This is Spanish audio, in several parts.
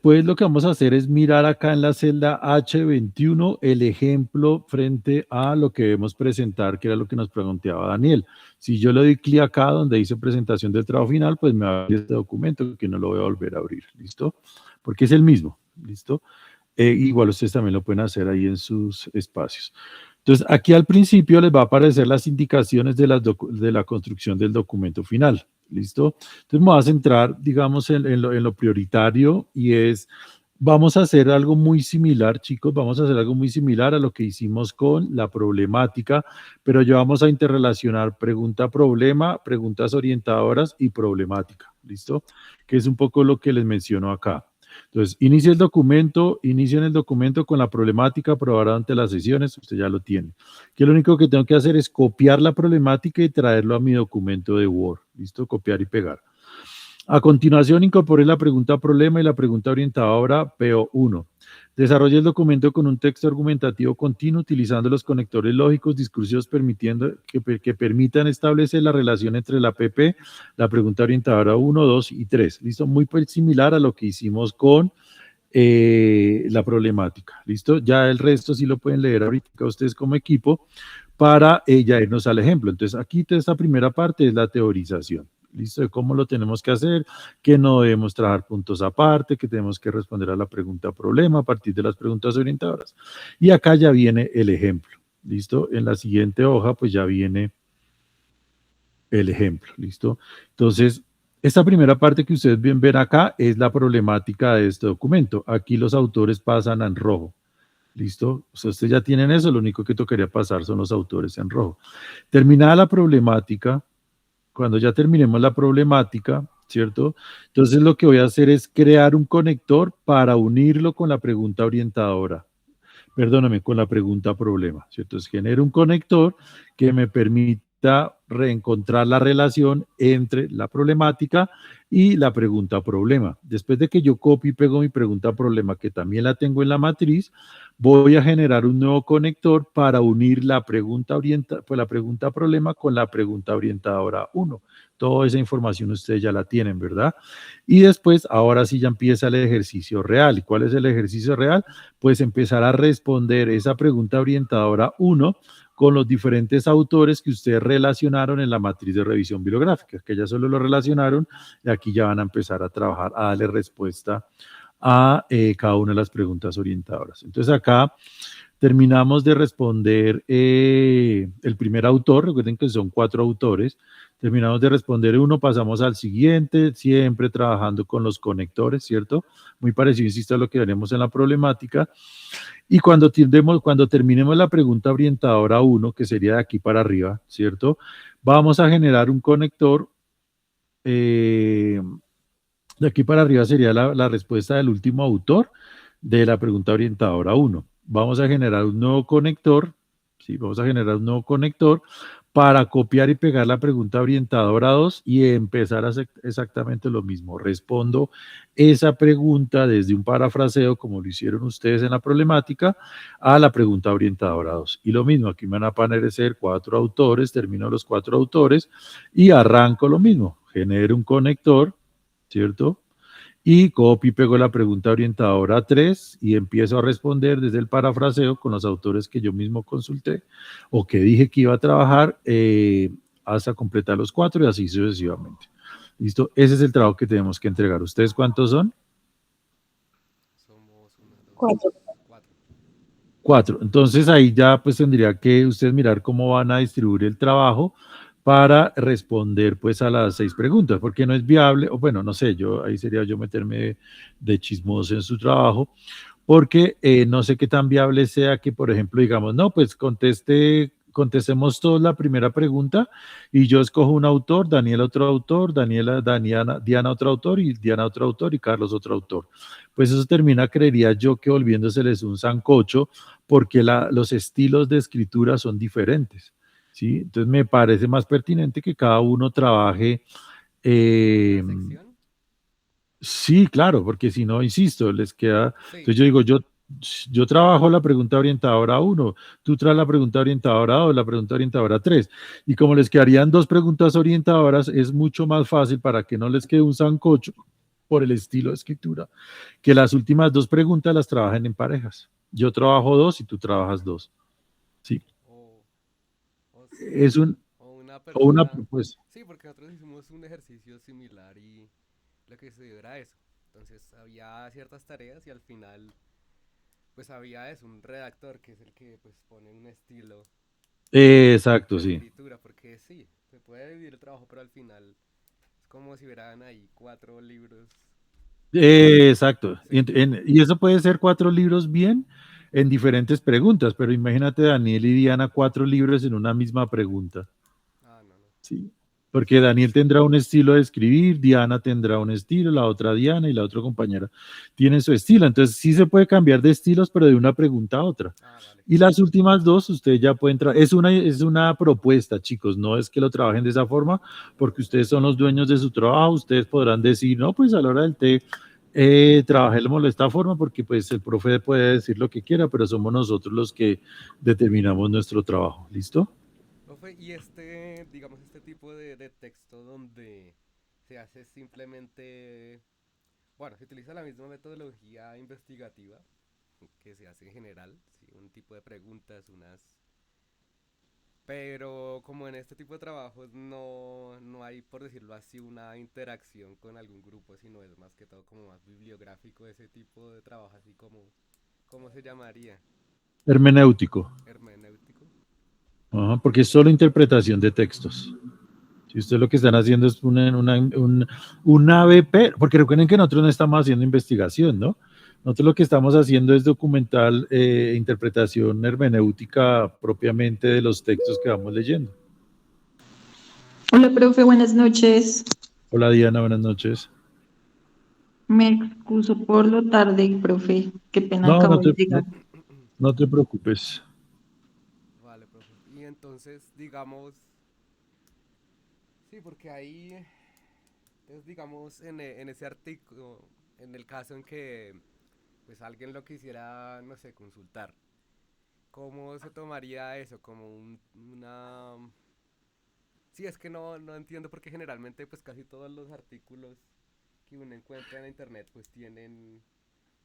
después lo que vamos a hacer es mirar acá en la celda H21 el ejemplo frente a lo que debemos presentar, que era lo que nos preguntaba Daniel. Si yo le doy clic acá donde dice presentación del trabajo final, pues me va a abrir este documento que no lo voy a volver a abrir, ¿listo? Porque es el mismo, ¿listo? Igual ustedes también lo pueden hacer ahí en sus espacios. Entonces, aquí al principio les va a aparecer las indicaciones de la construcción del documento final. ¿Listo? Entonces, me voy a centrar, digamos, en lo prioritario y es, vamos a hacer algo muy similar, chicos, vamos a hacer algo muy similar a lo que hicimos con la problemática, pero ya vamos a interrelacionar pregunta-problema, preguntas orientadoras y problemática. ¿Listo? Que es un poco lo que les menciono acá. Entonces, inicien el documento con la problemática aprobada ante las sesiones, usted ya lo tiene. Que lo único que tengo que hacer es copiar la problemática y traerlo a mi documento de Word. ¿Listo? Copiar y pegar. A continuación, incorporé la pregunta problema y la pregunta orientadora PO1. Desarrolle el documento con un texto argumentativo continuo utilizando los conectores lógicos discursivos que permitan establecer la relación entre la PP, la pregunta orientadora 1, 2 y 3. ¿Listo? Muy similar a lo que hicimos con la problemática. ¿Listo? Ya el resto sí lo pueden leer ahorita ustedes como equipo para ya irnos al ejemplo. Entonces, aquí toda esta primera parte es la teorización. ¿Listo? De cómo lo tenemos que hacer, que no debemos trabajar puntos aparte, que tenemos que responder a la pregunta problema a partir de las preguntas orientadoras. Y acá ya viene el ejemplo. ¿Listo? En la siguiente hoja, pues ya viene el ejemplo. ¿Listo? Entonces, esta primera parte que ustedes ven acá es la problemática de este documento. Aquí los autores pasan en rojo. ¿Listo? O sea, ustedes ya tienen eso, lo único que tocaría pasar son los autores en rojo. Terminada la problemática, cuando ya terminemos la problemática, ¿cierto? Entonces lo que voy a hacer es crear un conector para unirlo con la pregunta orientadora. Perdóname, con la pregunta problema, ¿cierto? Entonces genero un conector que me permita reencontrar la relación entre la problemática y la pregunta problema. Después de que yo copio y pego mi pregunta problema, que también la tengo en la matriz, voy a generar un nuevo conector para unir la pregunta problema con la pregunta orientadora 1. Toda esa información ustedes ya la tienen, ¿verdad? Y después, ahora sí ya empieza el ejercicio real. ¿Y cuál es el ejercicio real? Pues empezar a responder esa pregunta orientadora 1 con los diferentes autores que ustedes relacionaron en la matriz de revisión bibliográfica, que ya solo lo relacionaron y aquí ya van a empezar a trabajar, a darle respuesta a cada una de las preguntas orientadoras. Entonces acá terminamos de responder el primer autor, recuerden que son 4 autores, terminamos de responder uno, pasamos al siguiente, siempre trabajando con los conectores, ¿cierto? Muy parecido, insisto, a lo que haremos en la problemática. Y cuando terminemos la pregunta orientadora 1, que sería de aquí para arriba, ¿cierto? Vamos a generar un conector, de aquí para arriba sería la respuesta del último autor de la pregunta orientadora 1. Vamos a generar un nuevo conector, ¿sí? Vamos a generar un nuevo conector para copiar y pegar la pregunta orientadora 2 y empezar a hacer exactamente lo mismo. Respondo esa pregunta desde un parafraseo, como lo hicieron ustedes en la problemática, a la pregunta orientadora 2. Y lo mismo, aquí me van a aparecer 4 autores, termino los 4 autores y arranco lo mismo. Genero un conector, ¿cierto? Y copio y pego la pregunta orientadora 3 y empiezo a responder desde el parafraseo con los autores que yo mismo consulté o que dije que iba a trabajar hasta completar los 4 y así sucesivamente. ¿Listo? Ese es el trabajo que tenemos que entregar. ¿Ustedes cuántos son? Somos 1, 2, 4. 4. 4. Entonces ahí ya pues tendría que ustedes mirar cómo van a distribuir el trabajo para responder pues a las 6 preguntas, porque no es viable, o bueno, no sé, ahí sería yo meterme de chismoso en su trabajo, porque no sé qué tan viable sea que, por ejemplo, digamos, no, pues contestemos todos la primera pregunta y yo escojo un autor, Daniel otro autor, Diana otro autor y Diana otro autor y Carlos otro autor. Pues eso termina, creería yo, que volviéndoseles un sancocho, porque los estilos de escritura son diferentes. ¿Sí? Entonces me parece más pertinente que cada uno trabaje. ¿Una sección? Sí, claro, porque si no, insisto, les queda. Sí. Entonces yo digo, yo trabajo la pregunta orientadora 1, tú traes la pregunta orientadora 2, la pregunta orientadora 3. Y como les quedarían 2 preguntas orientadoras, es mucho más fácil para que no les quede un sancocho por el estilo de escritura, que las últimas dos preguntas las trabajen en parejas. Yo trabajo dos y tú trabajas dos. Sí. O Es sí, un, o una o una persona. propuesta. Sí, porque nosotros hicimos un ejercicio similar y lo que se dio era eso. Entonces había ciertas tareas y al final pues había eso, un redactor que es el que pues pone un estilo Exacto, de sí. escritura, porque sí, se puede dividir el trabajo, pero al final es como si hubieran ahí cuatro libros. Exacto. Sí. Y eso puede ser cuatro libros bien en diferentes preguntas, pero imagínate Daniel y Diana cuatro libros en una misma pregunta. Ah, no, no. Sí. Porque Daniel tendrá un estilo de escribir, Diana tendrá un estilo, la otra Diana y la otra compañera tienen su estilo. Entonces sí se puede cambiar de estilos, pero de una pregunta a otra. Ah, vale. Y las últimas dos, ustedes ya pueden trabajar. Es una propuesta, chicos, no es que lo trabajen de esa forma, porque ustedes son los dueños de su trabajo, ustedes podrán decir, no, pues a la hora del té, trabajémoslo de esta forma, porque pues el profe puede decir lo que quiera, pero somos nosotros los que determinamos nuestro trabajo. ¿Listo? Profe, y digamos, este tipo de texto donde se hace simplemente, bueno, se utiliza la misma metodología investigativa que se hace en general, ¿sí? Un tipo de preguntas, pero como en este tipo de trabajos no hay, por decirlo así, una interacción con algún grupo, sino es más que todo como más bibliográfico ese tipo de trabajo, así como, ¿cómo se llamaría? Hermenéutico. Hermenéutico. Ajá, porque es solo interpretación de textos. Si ustedes lo que están haciendo es un ABP, porque recuerden que nosotros no estamos haciendo investigación, ¿no? Nosotros lo que estamos haciendo es documental, interpretación hermenéutica propiamente de los textos que vamos leyendo. Hola, profe, buenas noches. Hola Diana, buenas noches. Me excuso por lo tarde, profe. Qué pena, No, acabo de llegar. no te preocupes. Vale, profe. Y entonces, digamos, sí, porque ahí, entonces, digamos, en ese artículo, en el caso en que pues alguien lo quisiera, no sé, consultar, ¿cómo se tomaría eso? Como una... Sí, es que no entiendo porque generalmente pues casi todos los artículos que uno encuentra en internet pues tienen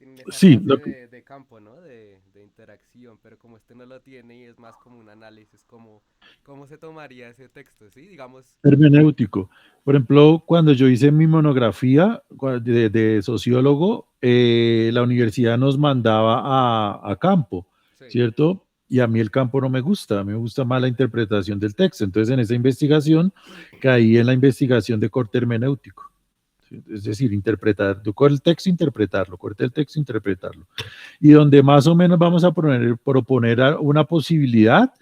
esa Sí, clase de campo, ¿no? De interacción, pero como este no lo tiene y es más como un análisis, como cómo se tomaría ese texto, ¿sí? Digamos, hermenéutico. Por ejemplo, cuando yo hice mi monografía de sociólogo, la universidad nos mandaba a campo, sí. ¿cierto? Y a mí el campo no me gusta, a mí me gusta más la interpretación del texto. Entonces, en esa investigación, caí en la investigación de corte hermenéutico. ¿Sí? Es decir, interpretar, corte el texto, interpretarlo, corte el texto, interpretarlo. Y donde más o menos vamos a proponer una posibilidad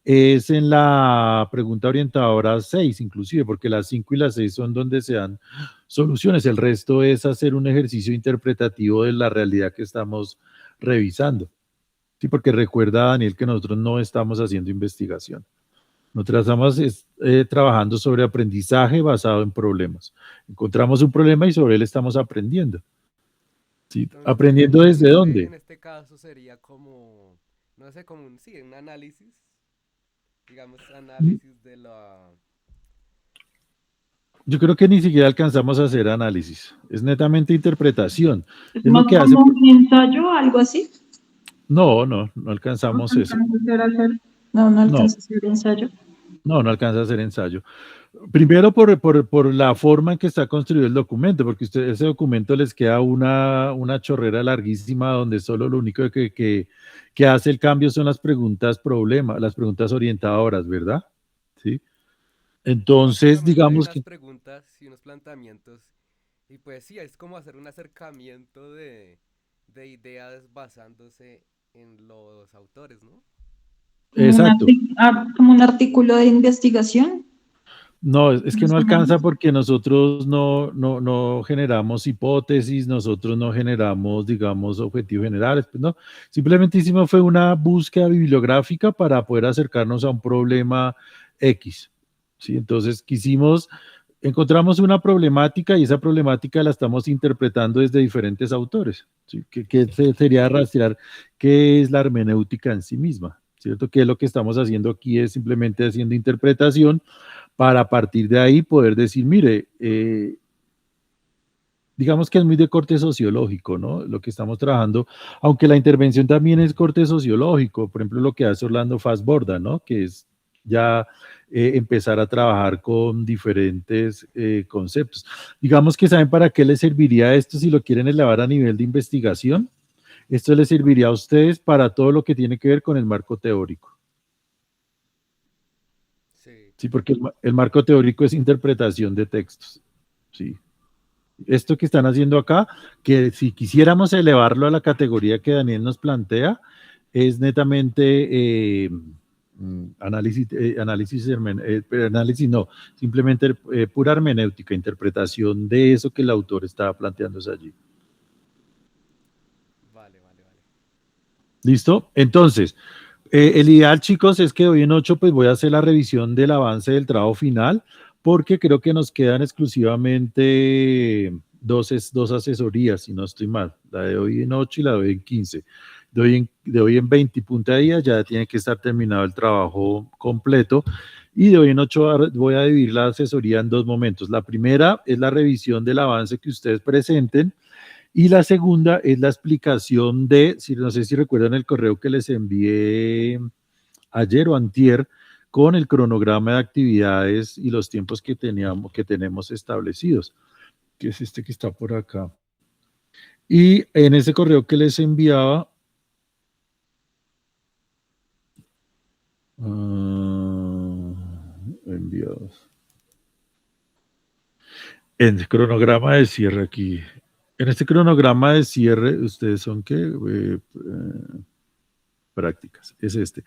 es en la pregunta orientadora 6, inclusive, porque las 5 y las 6 son donde se dan soluciones. El resto es hacer un ejercicio interpretativo de la realidad que estamos revisando. Sí, porque recuerda, Daniel, que nosotros no estamos haciendo investigación. Nosotros estamos trabajando sobre aprendizaje basado en problemas. Encontramos un problema y sobre él estamos aprendiendo. ¿Sí? Entonces, ¿Aprendiendo desde dónde? en este caso sería como, no sé, como un, sí, un análisis, digamos, análisis de la... Yo creo que ni siquiera alcanzamos a hacer análisis. Es netamente interpretación. Es Es lo más que hace. como un ensayo, algo así. No ¿No alcanzamos eso. alcanza a hacer? No No, alcanza a hacer ensayo. no alcanza a hacer ensayo. Primero por la forma en que está construido el documento, porque ese documento les queda una chorrera larguísima donde solo lo único que hace el cambio son las preguntas problema, las preguntas orientadoras, ¿verdad? Sí. Sí, Entonces, básicamente hay digamos unas que preguntas y unos planteamientos, y pues sí, es como hacer un acercamiento de ideas basándose en los autores, ¿no? exacto. Como un artículo de investigación. No, es que Más no o alcanza menos. porque nosotros no generamos hipótesis, nosotros no generamos, digamos, objetivos generales, pues no. Simplemente hicimos fue una búsqueda bibliográfica para poder acercarnos a un problema X. ¿Sí? Entonces encontramos una problemática y esa problemática la estamos interpretando desde diferentes autores. ¿Sí? Sería rastrear qué es la hermenéutica en sí misma, ¿cierto? Que lo que estamos haciendo aquí es simplemente haciendo interpretación para a partir de ahí poder decir, mire, digamos que es muy de corte sociológico, ¿no? Lo que estamos trabajando, aunque la intervención también es corte sociológico, por ejemplo, lo que hace Orlando Fassborda, ¿no? Que es ya empezar a trabajar con diferentes conceptos. Digamos que saben para qué les serviría esto si lo quieren elevar a nivel de investigación. Esto les serviría a ustedes para todo lo que tiene que ver con el marco teórico. Sí, Sí, porque el marco teórico es interpretación de textos. Sí. Esto que están haciendo acá, que si quisiéramos elevarlo a la categoría que Daniel nos plantea, es netamente análisis no, simplemente pura hermenéutica, interpretación de eso que el autor estaba planteándose allí. vale, vale, vale. ¿Listo? Entonces, el ideal, chicos, es que hoy en 8 pues voy a hacer la revisión del avance del trabajo final, porque creo que nos quedan exclusivamente dos asesorías, si no estoy mal, la de hoy en 8 y la de hoy en 15. De hoy en 20 y punta días ya tiene que estar terminado el trabajo completo, y de hoy en 8 voy a dividir la asesoría en dos momentos. La primera es la revisión del avance que ustedes presenten, y la segunda es la explicación de, si no sé si recuerdan el correo que les envié ayer o antier, con el cronograma de actividades y los tiempos que tenemos establecidos, que es este que está por acá. Y en ese correo que les enviaba, enviados, en el cronograma de cierre aquí. En este cronograma de cierre, ¿ustedes son qué? Prácticas, es este.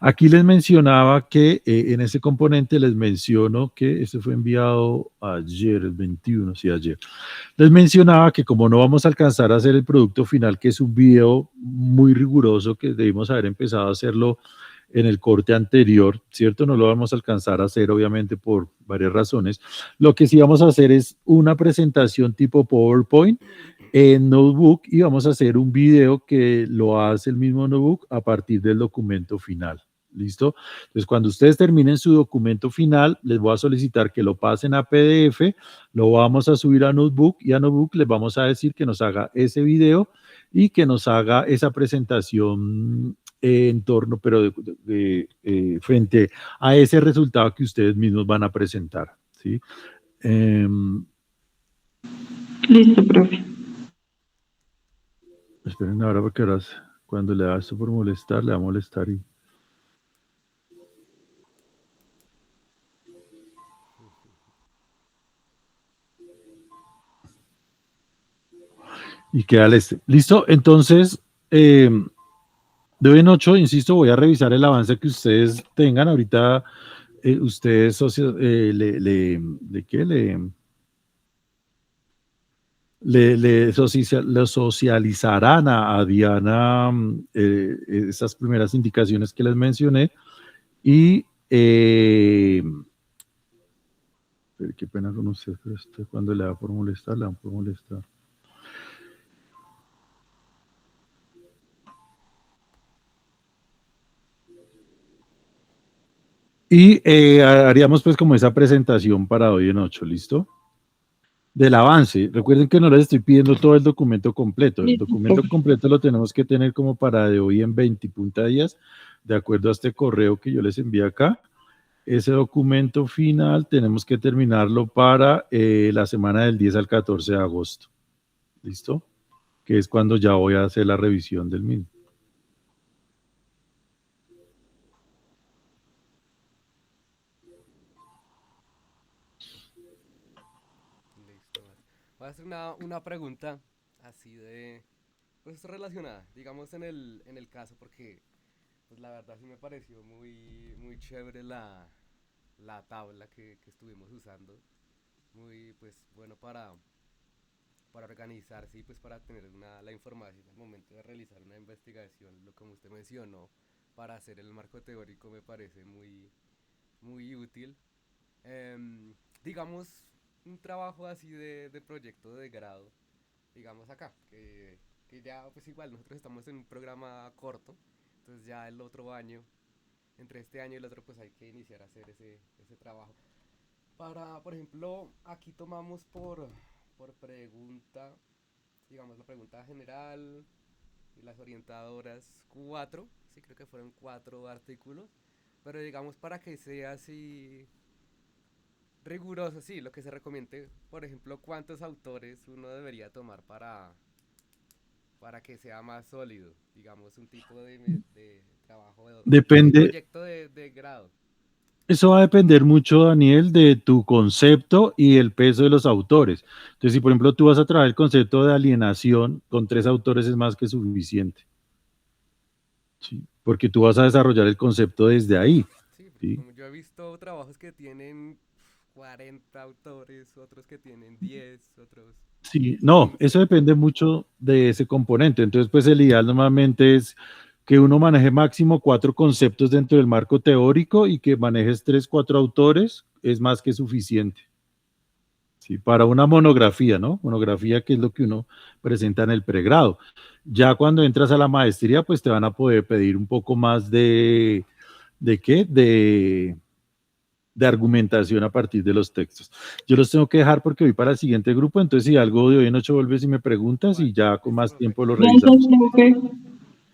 Aquí les mencionaba que en ese componente les menciono que este fue enviado ayer, el 21, sí, ayer. Les mencionaba que como no vamos a alcanzar a hacer el producto final, que es un video muy riguroso, que debimos haber empezado a hacerlo en el corte anterior, ¿cierto? No lo vamos a alcanzar a hacer, obviamente, por varias razones. Lo que sí vamos a hacer es una presentación tipo PowerPoint en Notebook, y vamos a hacer un video que lo hace el mismo Notebook a partir del documento final. ¿Listo? Entonces, cuando ustedes terminen su documento final, les voy a solicitar que lo pasen a PDF, lo vamos a subir a Notebook, y a Notebook les vamos a decir que nos haga ese video y que nos haga esa presentación en torno, pero frente a ese resultado que ustedes mismos van a presentar. ¿Sí? Listo, profe. Esperen ahora, porque ahora cuando le da esto por molestar, le va a molestar y queda el este. ¿Listo? Entonces, de hoy en 8, insisto, voy a revisar el avance que ustedes tengan. Ahorita ustedes ¿qué? Le socializarán a Diana esas primeras indicaciones que les mencioné, y qué pena con usted, pero cuando le da por molestar, le dan por molestar. Y haríamos pues como esa presentación para hoy en 8, ¿listo? Del avance. Recuerden que no les estoy pidiendo todo el documento completo. El Listo, documento profe. completo lo tenemos que tener como para de hoy en 20 punta días, de acuerdo a este correo que yo les envié acá. Ese documento final tenemos que terminarlo para la semana del 10 al 14 de agosto. ¿Listo? Que es cuando ya voy a hacer la revisión del mismo. Listo, vale. Voy a hacer una pregunta así de, pues relacionada, digamos en el caso, porque pues la verdad sí me pareció muy chévere la tabla que estuvimos usando, muy pues bueno para organizarse y pues para tener la información al momento de realizar una investigación, lo como usted mencionó, para hacer el marco teórico me parece muy útil. Digamos, un trabajo así de proyecto de grado, digamos acá, que ya pues igual nosotros estamos en un programa corto, entonces ya el otro año, entre este año y el otro pues hay que iniciar a hacer ese trabajo. Para, por ejemplo, aquí tomamos por pregunta, digamos la pregunta general y las orientadoras, cuatro, sí creo que fueron cuatro artículos, pero digamos para que sea así riguroso, sí, lo que se recomiende, por ejemplo, cuántos autores uno debería tomar para que sea más sólido, digamos, un tipo de trabajo, un Depende, proyecto de grado. eso va a depender mucho, Daniel, de tu concepto y el peso de los autores. Entonces, si por ejemplo tú vas a trabajar el concepto de alienación, con 3 autores es más que suficiente, ¿sí? Porque tú vas a desarrollar el concepto desde ahí, Sí, porque ¿sí? como yo he visto trabajos que tienen 40 autores, otros que tienen 10, otros Sí, no, eso 15. depende mucho de ese componente. Entonces, pues el ideal normalmente es que uno maneje máximo 4 conceptos dentro del marco teórico y que manejes 3, 4 autores, es más que suficiente. Sí, para una monografía, ¿no? Monografía que es lo que uno presenta en el pregrado. Ya cuando entras a la maestría, pues te van a poder pedir un poco más ¿de qué? De argumentación a partir de los textos. Yo los tengo que dejar porque voy para el siguiente grupo, entonces si algo de hoy en 8 vuelves y me preguntas y Vale, ya con listo, más profe. tiempo lo Gracias, revisamos. profe.